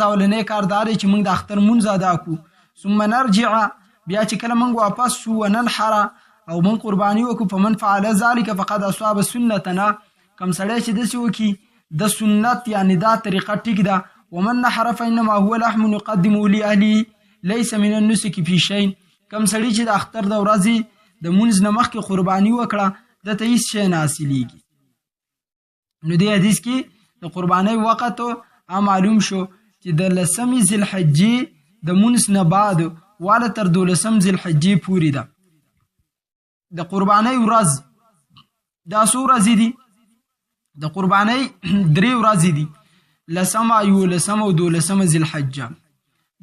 اولنی کار دا دی چې موږ د اختر مونځ ادا کړو. ثم نرجع بیا چې کله موږ واپس شو وننحر او موږ قرباني وکړو. فمن فعل ذلك فقد اصاب سنتنا کم سړی چې داسې وکړي د سنت یعنی دا طریقه ټیک ده. ومن نحر فانما هو لحم يقدم لاهله ليس من النسك في شيء کم سړی چې د اختر د ورځې د مونځ نه مخکې قرباني وکړه دته هیڅ شی نه حاصلیږي. نو دې حدیث کې د قربانۍ وخت معلوم شو چې د 10 ذی الحجې د مونځ نه بعد واله تر 12 ذی الحجې پورې ده. د قربانۍ ورځ دا څو ورځې دي؟ د قربانۍ 3 ورځې دي، 10 11 او 12 ذی الحجه.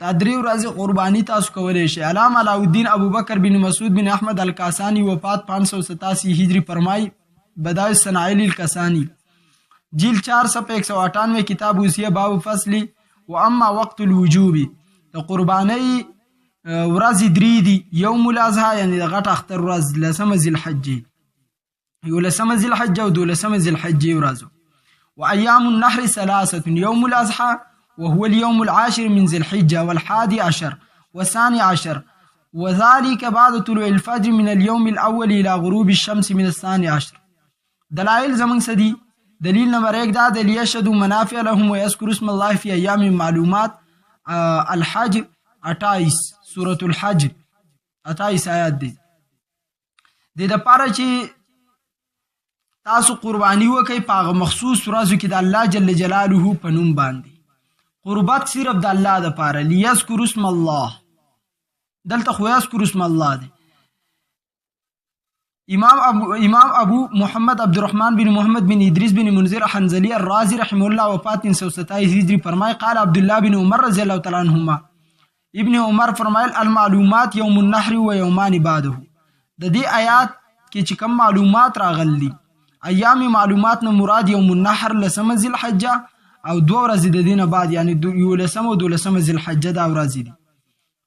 دا 3 ورځې قرباني تاسو کولی شئ. علامه علاءالدین ابوبکر بن مسعود بن احمد الکاسانی وفات 587 هجری فرمای بدایع الصناعی الکاسانی جیل 4 صفحه 198 کتاب وصیه باب فصل و اما وقت الوجوب. د قربانۍ ورځې 3 دي، یوم الاضحى یعنی د غټ اختر ورځ 10 ذی الحجه، 11 ذی الحجه او 12 ذی الحجه ورځ. وأيام النحر 3 يوم الأضحى وهو اليوم العاشر من ذي الحجة وال11 و12 وذلك بعد طلوع الفجر من اليوم الأول إلى غروب الشمس من 12. دلائل زمن سدي دلیل نمبر 1 دا د لیشهدوا منافع لهم ويذكروا اسم الله في أيام معلومات. الحج 28 سورة الحج 28 آیات دي. د دپاره چې تاسو قربانی وکئ په هغه مخصوص ورځو کې د الله جل جلاله په نوم باندې. قربت صرف د الله دپاره، لیذکروا اسم الله، دلته خو یذکروا اسم الله دی. امام ابو محمد عبدالرحمن بن محمد بن ادریس بن منذر حنظلی الرازی رحمه الله وفات 327 هجری فرمای قال عبدالله بن عمر رضی الله تعالی عنهما ابن عمر فرمایل المعلومات یوم النحر و یومان بعده. د دې آیات کې چې کوم معلومات راغلي ایام معلومات نه مراد یوم النحر 10 ذی الحجه او 2 ورځې د دینه بعد یعنی 11 او 12 ذی الحجه دا ورځې دي.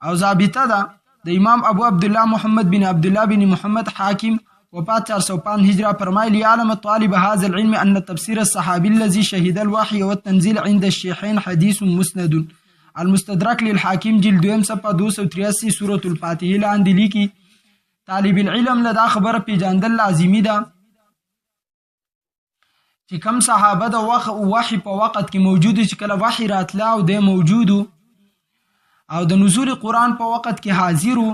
او ثابته ده د امام ابو عبد الله محمد بن عبد الله بن محمد حاکم وفات 405 هجره فرمایلی عالم طالب هذا العلم ان تفسير الصحابي الذي شهد الوحي والتنزيل عند الشيخين حديث مسند. المستدرك للحاكم جلد 2 صفحه 283 سوره الفاتحه لاندې لیکي طالب العلم لدا خبر پیجاندل لازمی ده چې کم صحابه د وحی په وخت کې موجود چې کله وحی راتلا او د موجودو او د نزول قرآن په وخت کې حاضرو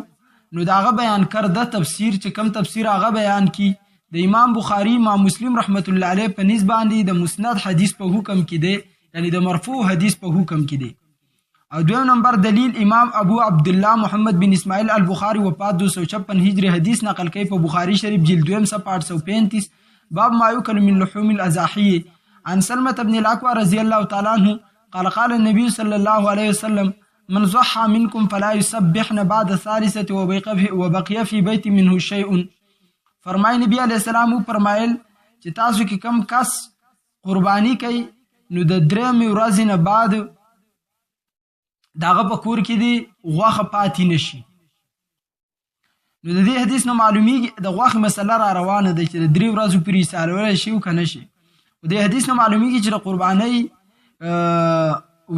نو داغه بیان کرده تفسیر چې کم تفسیر هغه بیان کی د امام بخاری امام مسلم رحمت الله علیه په نسبت باندې د مسند حدیث په حکم کې دی یعنی د مرفوع حدیث په حکم کې دی. او دویم نمبر دلیل امام ابو عبد الله محمد بن اسماعیل البخاری وفات 256 هجری حدیث نقل کوي په بخاری شریف جلد 2 صفحه 835 باب ما يؤكل من لحوم الأضاحي. عن سلمة بن الأكوع رضي الله تعالى عنه قال قال النبي صلى الله عليه وسلم من ضحى منكم فلا يسبحن بعد الثالثة وبقي في بيت منه شيء. فرمای نبی علیہ السلام فرمایل چې تاسو کې کم کس قربانی کوي نو د 3 ورځې نه بعد داغه په کور کې دی غوښه پاتې نشي. نو د دې حدیث نه معلومیږي د غوښې مسله را روانه ده چې د 3 ورځو پورې ایستلولی شي او که نه شي. د دې حدیث نه معلومیږي چې د قربانۍ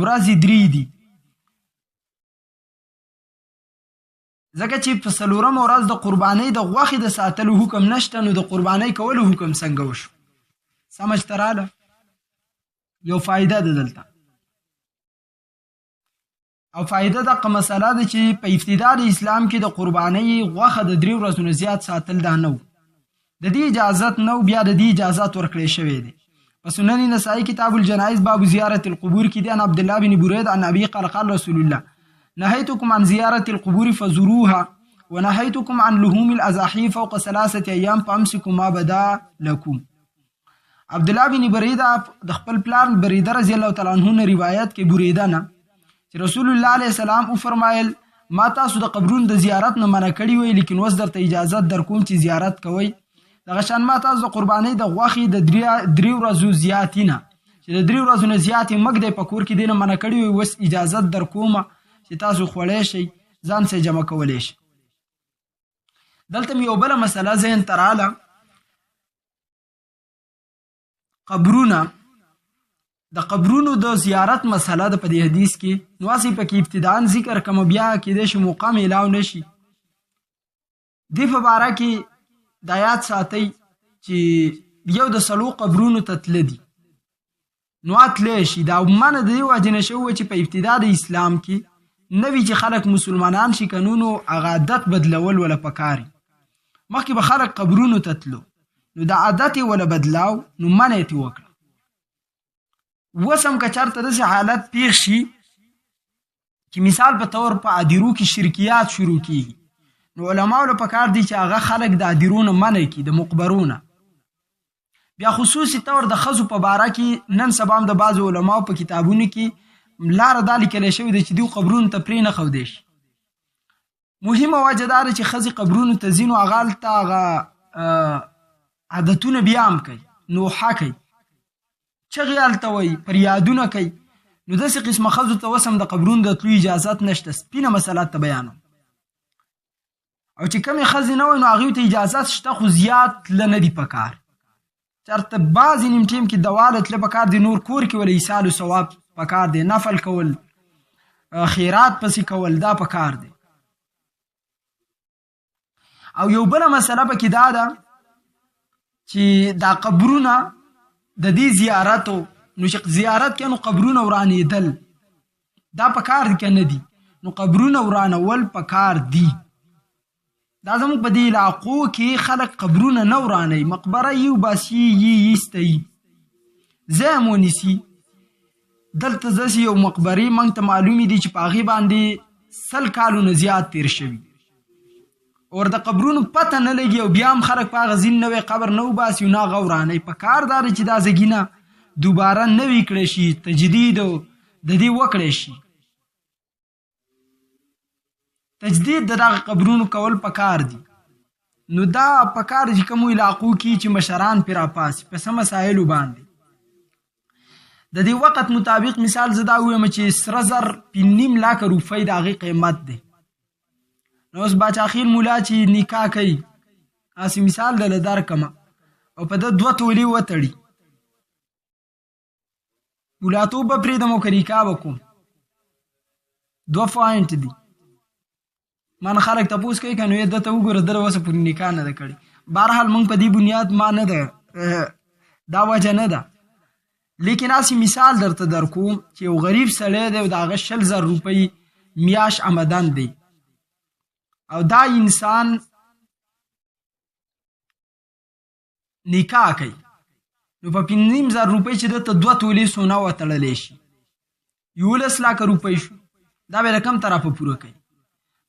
ورځې 3 دي، ځکه چې په 4مه ورځ د قربانۍ د غوښې د ساتلو حکم نشته نو د قربانۍ کولو حکم څنګه وشو؟ سمجھ ته راله؟ یو فایده ده دلته او فائدہ دغه مسله ده چې په ابتدا د اسلام کې د قربانۍ غوښه د 3 ورځو نه زیات ساتل دا نه و، د دې اجازت نه و، بیا د دې اجازت ورکړی شوی دی. په سنن نسائی کتاب الجنائز باب زیارت القبور کې دی. ان عبد الله بن برید عن ابي قال قال رسول الله نهيتكم عن زيارة القبور فزوروها ونهيتكم عن لحوم الاضاحي فوق 3 ايام فامسكوا ما بدا لكم. عبد الله بن برید د خپل پلار بریده رضی الله تعالی عنہ نه روایت کې بریده نه چې رسول الله علیه السلام او فرمایل ما تاسو د قبرونو د زیارت نه منع کړی وی لیکن اوس درته اجازه در کوم چې زیارت کوئ. دغه شان ما تاسو د قربانۍ د غوښې د 3 ورځو زیاتې نه چې د 3 ورځو نه زیاتې مګ دی په کور کې دی نه منع کړی وی، اوس اجازت در کومه چې تاسو خوړی شئ ځان سره جمع کولی شئ. دلته مې یو بله مسله ذهن ته راله، قبرونه د قبرونو د زیارت مسله د په دې حدیث کې نو اسی پکې ابتداءً ذکر کوم بیا کېدای شي مقام علاوه نشي دې په باره کې د یاد ساتئ چې یو د څلو قبرونو ته تللی دي نو تللی شي دا عموماً د دې وجې نه شوی چې په ابتدا د اسلام کې نوي چې خلک مسلمانان شي که نو هغه عادت بدلول ولا پکاري مخکې به خلک قبرونو ته تلو نو د عادت یې ولا بدلاو نو منع یې وکړه اوس هم که چېرته داسې حالت پیښ شي چې مثال په طور په عدیرو کې شرکیات شروع کیږي نو علماو له پکار دي چې هغه خلک د عدیرو نه منع کړي د مقبرو نه بیا خصوصي طور د ښځو په باره کې نن سبا هم د بعضو علماو په کتابونو کې لاره دا لیکلی شوې ده چې دوی قبرونو ته پرې نه ښودی شي مهمه وجه دا ده چې ښځې قبرونو ته ځي نو هغه هلته هغه عادتونه بیا هم کوي نوحه کوي چغې هلته وایي فریادونه کوي نو داسې قسمه ښځو ته اوس هم د قبرونو د تلو اجازت نشته سپینه مسله ته بیانوم او چې کمې ښځې نه وای نو هغوی ته اجازت شته خو زیات تله نه دي پکار چېرته بعضې نیم ټیم کې دواله تله پکار دی نور کور کې ولا ایصال و ثواب پکار دی نفل کول خیرات پسې کول دا پکار دی او یو بله مسله پکې دا ده چې دا قبرونه د دې زیارتو نو چې زیارت کې نو قبرونه ورانېدل دا پکار دي که نه دي نو قبرونه ورانول پکار دي دا زموږ په دې علاقو کې خلک قبرونه نه ورانوي مقبره یې وباسي یې ایسته ځای هم ونیسي دلته داسې یو مقبرې موږ ته معلومې دي چې په هغې باندې 100 کالونه زیات تیر شوي اور د قبرونو پته نه لګي او بیا هم خلک په هغه ځین نوی قبر نه وباسي او نه هغه ورانوي په کار دا چې دا ځګینه دوباره نوي کړی شي تجدید د دې وکړی شي تجدید د دغه قبرونو کول پکار دي نو دا پکار چې کومو علاقو کې چې مشران پرې راپاسي په څه مسایلو باندې د دې وخت مطابق مثال زه دا ووایم چې سره زر 5.5 لکه روپۍ د هغې قیمت دی نو اوس باچاخیل مولا چې نکاح کوي هسې مثال دله درکمه او په ده 2 تولې وتړي مولاتوب به پرېږدم او که نکاح به کوم 2 پوینټ دي من خلک تپوس کوي که نو یې ده ته وګوره ده اوسه پورې نکاح نه ده کړې بهرحال موږ په دې بنیاد ما نه ده دا وجه نه ده لیکن هسې مثال درته درکوم چې یو غریب سړی دی او د هغه 100,000 روپۍ میاش آمدن دی او دا انسان نکاح کوي نو په 5,500 روپۍ چې دته 2 تولې سونه وتړلی شي 11 لکه روپۍ شو دا به له کم طرفه پوره کوي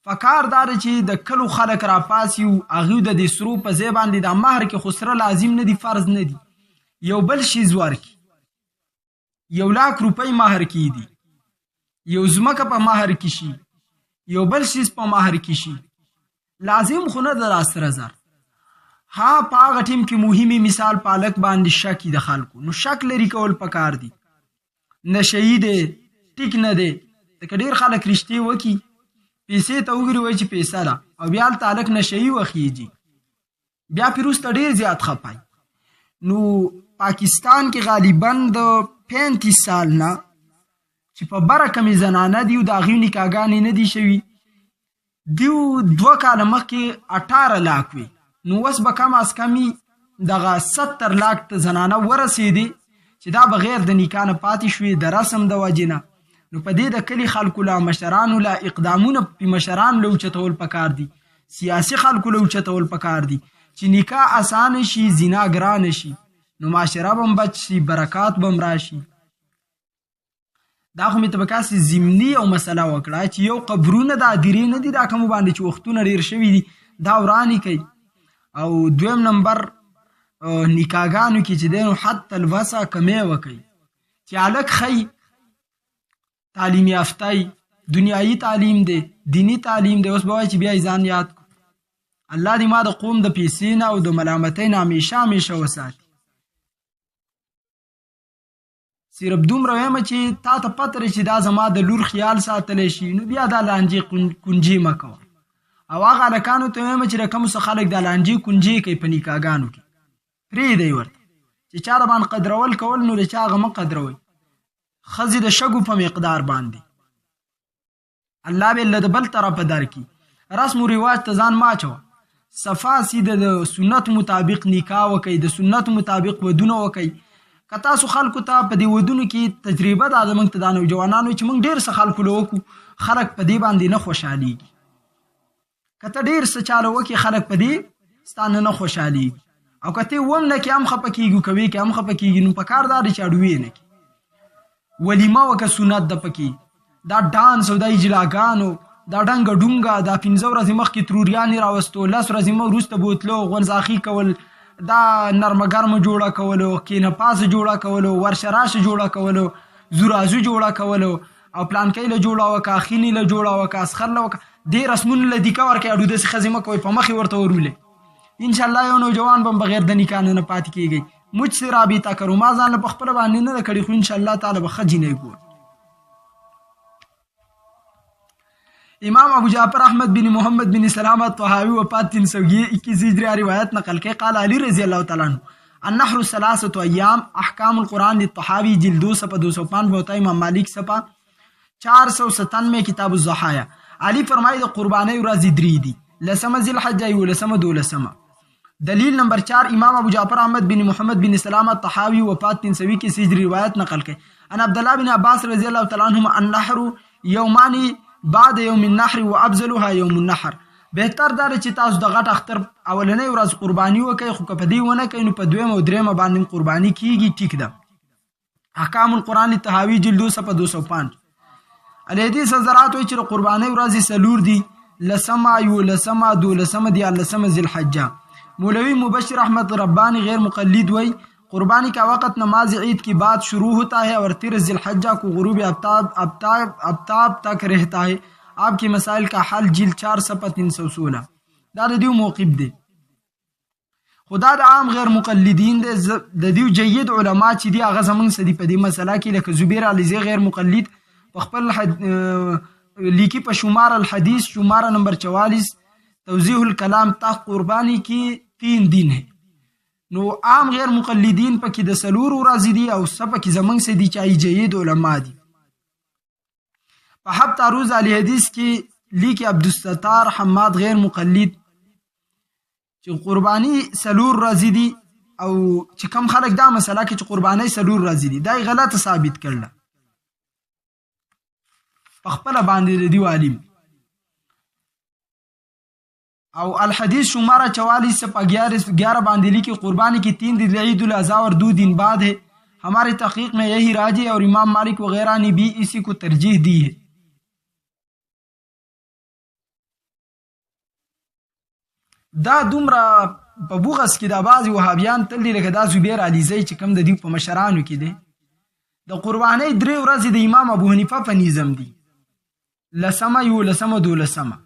فکار دا دی چې د کلو خلک راپاسي او هغوی د دې سرو په ځای باندې دا مهر کې خو سره لازم نه دي فرض نه دي یو بل شیز ورکړي 1 لک روپۍ مهر کې دي یو ځمکه په مهر کې شي یو بل شیز په مهر کې شي لازم خو نه ده دا 10,000 ها په هغه ټیم کې مهمې مثال په هلک باندې شک د خلکو نو شک لري کول پکار دي نشهیي دی ټیک نه دی لکه ډېر خلک رښتې وکړي پیسې ته وګوري وایي چې پیسه ده او بیا هلته هلک نشهیي وخیږي بیا پرې وروسته ډېر زیات خفای نو پاکستان کې غالبا د 35 سال نه چې په بره کمې زنانه دي او د هغوی نکاحګانې نه دي شوي دیو 2 کاله مخکې 18 لاک وي نو اوس به کم از کمي دغه 70 لاک ته زنانه ورسېدې چې دا بغیر د نکاح نه پاتې شوې د رسم د وجې نه نو په دې د کلي خلکو له مشرانو له اقدامونه په مشرانو له اوچتول پکار دي سیاسي خلکو له اوچتول پکار دي چې نکاح اسانه شي زنا ګرانه شي نو معاشره به هم بچ شي برکات به هم راشي دا خو مې ته به کاسې ضمني او مسله وکړه چې یو قبرونه د هدیرې نه دي دا کومو باندې چې وختونه ډېر شوي دي دا ورانې کوي او 2 نمبر نکاحګانو کې چې دی نو حتی الوسع کمی وکوي چې هلک ښی تعلیم یافتی دنیایي تعلیم دی دینی تعلیم دی اوس به وایي چې بیا یې ځان یاد کړو الله دې ما د قوم د پیسې نه او د ملامتۍ نه همیشه وساتي صرف دومره وایم چې تا ته پته لري چې دا زما د لور خیال ساتلی شي نو بیا دا لانجې کنجې مه کوه او هغه هلکانو ته وایم چې د کومو څه خلک دا لانجې کنجې کوي په نکاحګانو کې پرېږدئ ورته چې چا راباندې قدرول کول نو د چا هغه مه قدروئ خزي د شګو په مقدار باندې الله به له بل طرف درکي رسم او رواج ته ځان ماچو صفا سیده د سنت مطابق نکاح وکي د سنت مطابق ودونه وکي کتا سو خلکو ته په دې ودونو کې تجربه د ادمنګ ته د نوجوانانو چې موږ ډیر څه خلکو لوکو خلک په دې باندې نه خوشحاليږي کته ډیر څه چالو وکي خلک په دې ستانه نه خوشحاليږي او کته وم نه کې هم خپکیږي کوي کې هم خپکیږي نو په کار دار چاډوي نه کی ولیمه وک سنت د پکې دا ډانس او د اجلاګانو دا ډنګ ډونګا دا 15 ورځې مخکې تروریانې راوستو 10 ورځې مخ وروسته بوتلو غونځاخي کول دا نرمه ګرمه جوړه کولو کینه پاس جوړه کولو ورشراش جوړه کولو زورازو جوړه کولو او پلان کې له جوړه وکا خینی له جوړه وکا اسخر له وکا ډیر رسمونه له دیکا ورکه اډو د خزمه کوي په مخې ورته ورولې ان شاء الله یو نوجوان بم بغیر د نکاح نه پات کیږي مجھ سے رابطه کرو ما ځان په خپل باندې نه کړی خو ان شاء الله تعالی به خجی نه ګور امام ابو جعفر احمد بن محمد بن سلام الطحاوی وفات 321 ہجری روایت نقل کے قال علی رضی اللہ تعالی عنہ النحر ثلاثه ایام احکام القرآن للطحاوی جلد 205 ہوتا امام مالک صفحہ 497 کتاب الضحایا علی فرمائے قربانی ورځ درې دي لسمه ذی الحجه او لسمه دولسمه دلیل نمبر 4 امام ابو جعفر احمد بن محمد بن سلام الطحاوی وفات 321 ہجری روایت نقل کے ان عبد الله بن عباس رضی اللہ تعالی عنہما النحر یومان بعد یوم النحر وابذلها یوم النحر بهتر دا چې تاسو د غټ اختر اولنۍ ورځ قرباني وکړئ خو که په دې ونه کوئ نو په دویم او درېیمه باندې قرباني کیږي ټیک ده احکام القرآن الطحاوی جلد 205 الحدیث حضرات وایي چې د قربانۍ ورځې څلور دي لسمه یولسمه دولسمه دیارلسمه ذی الحجه مولوی مبشر احمد ربانی غیر مقلد وایي قربانی کا وقت نماز عید کے بعد شروع ہوتا ہے اور 30 ذی الحجہ کو غروب آفتاب تک رہتا ہے آپ کے مسائل کا حل جلد 4 صفحہ 316 دا دیو موقف دے خدا د عام غیر مقلدین د دیو جید علما چې دی هغه زمونږ سدي په دې مسله کې لکه زبیر علیزی غیر مقلد په خپل لیکي په شمار الحدیث شمار نمبر 44 توضیح الکلام تحت قربانی کی 3 دن ہے نو عام غیر مقلدین پکې د سلور ورځې دي او سبا کې زمنګ سي دي چې جید علما دي په حب تعرض علی حدیث کې لیکي عبدالستار حماد غیر مقلد چې قربانی سلور ورځې دي او چې کم خلک دا مسله کې چې قربانی سلور ورځې دي دا غلط ثابت کړل په خپل باندې دی عالم او الحدیث شمارہ 44 سے 11 باندې لکھی قربانی کی 3 دن عید الاضحیٰ اور 2 دن بعد ہے ہمارے تحقیق میں یہی راجح اور امام مالک وغیرہ نے بھی اسی کو ترجیح دی ہے دا دومره په بوغس کې د بعض وهابیان تل لکه دا زبیر علیزی چې کم د دې په مشرانو کې دی د قربانی 3 ورځې د امام ابو حنیفه په نظام دي لسمه یولسمه دولسمه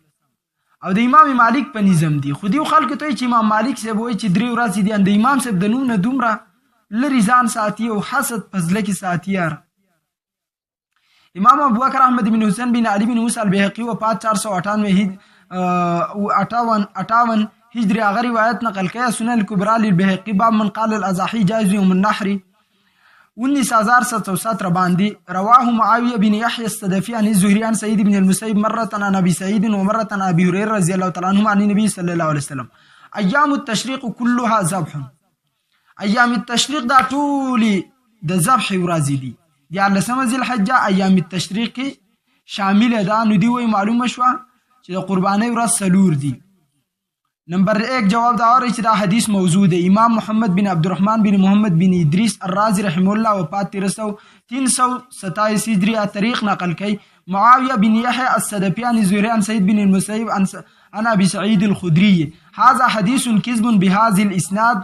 او د امام مالک په نظام دي خو دیو خلکو ته چې امام مالک صاحب وایي چې 3 ورځې دي د امام صاحب د نوم نه دومره لري ځان ساتي او حسد فضله کې ساتي یار امام ابو بکر احمد بن حسین بن علی بن موسی البیهقی وفات 458 ہجری هغه روایت نقل کړه سنن الکبرى للبیهقی باب من قال الاضحی جائز یوم النحر 19717 باندې رواه معاویه بن یحیی الصدفی عن الزهری عن سعید بن المسیب مره عن ابي سعید ومره عن ابي هريره رضی الله تعالی عنه عن النبي صلی الله علیه وسلم ایام التشریق كلها ذبح ایام التشریق دا ټول د ذبح ورځې دي یا لسمه ذی الحجه ایام التشریق شامل ده نو دی وی معلومه شو چې د قربانی ورځ سلور دي نمبر 1 جواب دا اور چې دا حدیث موضوع ہے امام محمد بن عبدالرحمن بن محمد بن ادریس الرازی رحمه الله وفات 327 ہجری طریق نقل کی معاویہ بن یحیی الصدفی عن زهری عن سعید بن المسیب عن ابي سعید الخدری هذا حدیث کذب بهذا الاسناد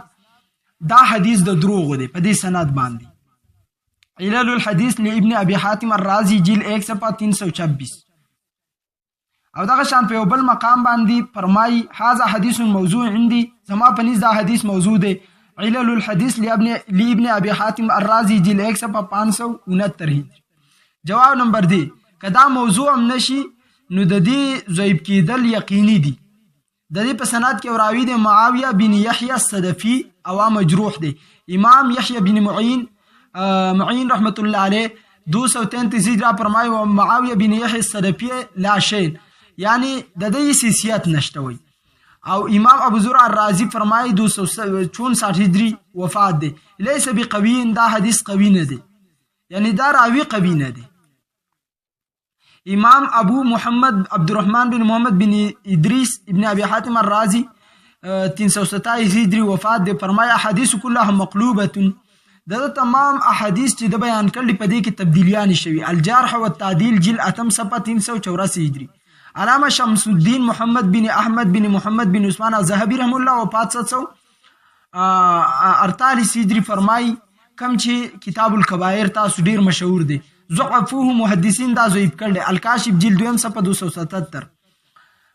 دا حدیث د دروغ دی په دې سند باندې علل الحدیث لابن ابي حاتم الرازی جلد 1 صفحه 326 او دغه شان په بل مقام باندې فرمای هاذا حدیث موضوع عندي زما په نس دا حدیث موضوع دی علل الحديث لابن ابي حاتم الرازي جلد 1 صفحه 569 جواب نمبر دی کدا موضوع هم نشي نو د دې ضعیف کېدل یقیني دي د دې په سند کې راوی دی معاویه بن یحیی الصدفی او مجروح دی امام یحیی بن معین رحمت الله علیه 233 هجره فرمایي و معاویه بن یحیی الصدفی لا شین یعنی د دې سیاست نشته وي. او امام ابو زرع الرازی فرمایي 264 هجری وفات دی. لیس بقوی، دا حدیث قوی نه دی، یعنی دا راوی قوی نه دی. امام ابو محمد عبدالرحمن بن محمد بن ادریس ابن ابي حاتم الرازی 327 هجری وفات دی. فرمایي احادیث كلها مقلوبه، دا تمام احادیث چې د بیان کړل په دې کې تبدیلیان شوي. الجرح والتعدیل جل اتم صفحه 384 هجری. علامه شمس الدین محمد بن احمد بن محمد بن عثمان الذهبی رحم الله وفات 748 هجری فرمایي کم چې کتاب الکبائر تاسو ډیر مشهور دی. ضعفوه محدثین دا ضعیف کړل. الکاشف جلد 2 صفحه 277.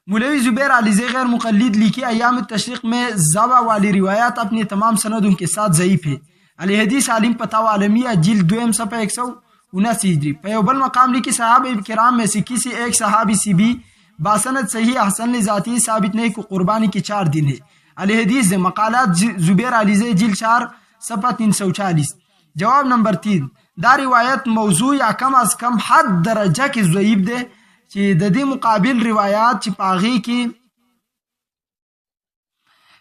مولوی زبیر علیزی غیر مقلد लिखी ایام التشریق में ज़वा वाली रिवायात अपने तमाम सनदों के साथ ज़ईफ है. अली हदीस आलिम फतावा आलमिया जिल्द 2 صفحه 179 हिजरी. पे बल मकाम लिखी सहाबा किराम में से किसी एक सहाबी से भी बासनद सही हसन ज़ाती साबित नहीं को कुर्बानी की 4 दिन है. अली हदीस मकालात जुबैर अलीज़े जिल्द 4 صفحه 340. जवाब नंबर 3 دا روایت موضوع یا کم از کم حد درجه کې ضعیف ده چې د دې مقابل روایات چې پاغي کې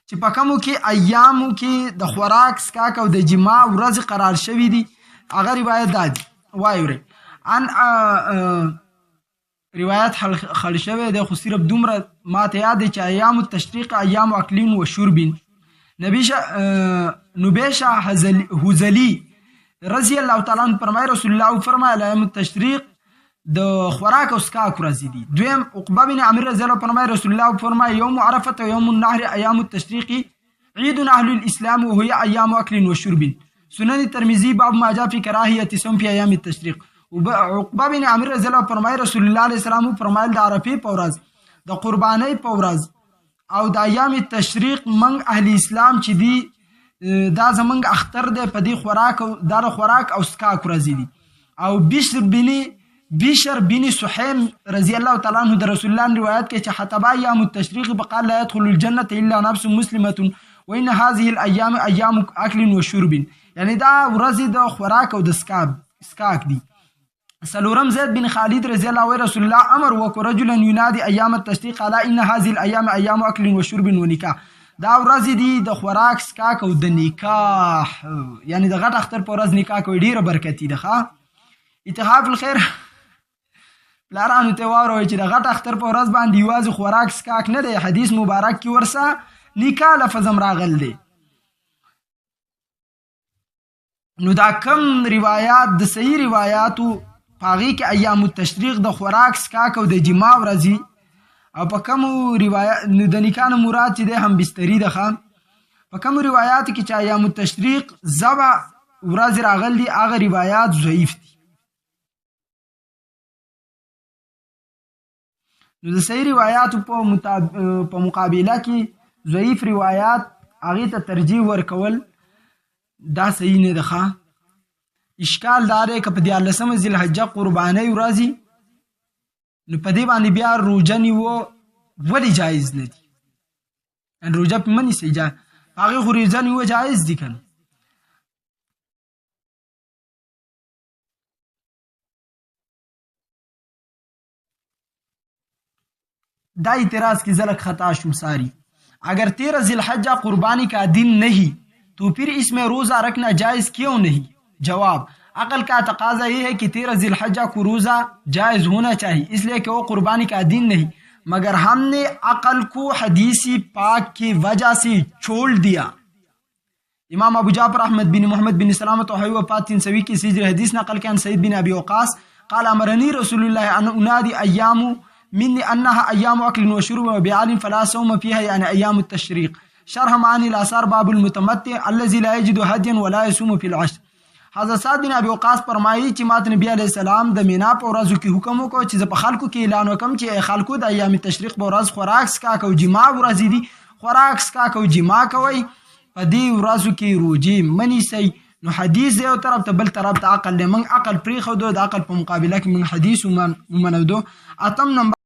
چې پکمو کې ایامو کې د خوراک سکاک او د جما ورځ قرار شوی دي هغه روایت ده وایوري ان روایت خل شوی ده خو صرف دومره ماته یاد چې ایام التشریق ایام اکلین و شربین. نبیشا حزلی رضی الله تعالی عنہ فرمایي رسول الله فرمایي ایام التشریق د خوراک او سکاک ورځې دي. دویم عقبه بن عامر رضی الله فرمایي رسول الله فرمایي یوم عرفه و یوم النحر ایام التشریق عید اهل الاسلام وهي ایام اکل و شرب. سنن ترمذی باب ما جاء في کراهیت صوم في ایام التشریق. عقبه بن عامر رضی الله فرمایي رسول الله علیه السلام فرمایل د عرفه په ورځ د قربانۍ په ورځ او د ایام التشریق من اهل اسلام چې دي دا زمنګ اختر ده په دې خوراک او دار خوراک او سکاک ورځې دي. او بشر بن سحیم رضی الله تعالی عنہ د رسول الله روایت کې چې حتبا ایام التشریق بقال لا يدخل الجنه الا نفس مسلمه وان هذه الايام ايام اكل وشرب، یعنی دا ورځې د خوراک او د سکاک دي. سلورم زید بن خالد رضی الله عنه رسول الله امر وکړ رجلا ينادي ايام التشریق على ان هذه الايام ايام اكل وشرب ونکاح. دا ورځې دي د خوراک سکاک او د نکاح، یعنی د غټ اختر په ورځ نکاح کوي ډیره برکتی ده. ښه اتحاف الخير پلارانو ته واروي چې د غټ اختر په ورځ باندې یوازې خوراک سکاک نه دی، حدیث مبارک کې ورسه نکاح لفظ هم راغل دی. نو دا کم روایات د صحیح روایاتو پاغي کې ایام التشریق د خوراک سکاک او د جما ورځې او په کومو روایت د نکاح مراد چې ده هم بستری ده. په کومو روایات کې چې ایام التشریق زبا ورځ راغل دي هغه روایات ضعیف دي. نو د صحیح روایاتو په مقابله کې ضعیف روایات هغې ته ترجیح ورکول دا صحیح نه ده. اشکال دا دی که په 14 ذوالحجه قربانۍ ورځې نو په دې باندې بیا روژه نیوه ولې جایز نه دي؟ روژه په منې سي هغې خو روژه نیوه جایز دي که نه؟ دا اعتراض की ज़लक खता शुमसारी अगर 13 ज़िलहज्जा कुर्बानी का दिन नहीं तो फिर इसमें रोज़ा रखना जायज़ क्यों नहीं? जवाब अकल का तकाजा ये है कि 13 ज़िलहज्जा को रोज़ा जायज़ होना चाहिए इसलिए कि वो कुर्बानी का दिन नहीं, मगर हमने अकल को हदीसी पाक की वजह से छोड़ दिया. इमाम अबू जाफर अहमद बिन मोहम्मद बिन सलामत वफ़ात 320 की हिजरी हदीस नकल के सईद बिन अबी वक़ास قال अमरनी रसूलुल्लाह अन उनादी अय्यामु مني أنها أيام أكل وشرب وبيع فلا صوم فيها يعني أيام التشريق. شرح معاني الآثار باب المتمتع الذي لا يجد هديا ولا يصوم في العشر. حضرت سعد بن ابي وقاص فرمایي چې ماته نبی عليه السلام د مینا په ورځو کې حکم وکړ چې په خلکو کې اعلان وکم چې خلکو د ایام تشریق په ورځ خوراک سکاک او جما ورځې دي، خوراک سکاک او جما کوي، په دې ورځو کې روجي منی سي. نو حدیث دی او طرف ته بل طرف ته عقل دی، من عقل پرې خو د عقل په مقابله کې من حدیث ومنو. اتم نمبر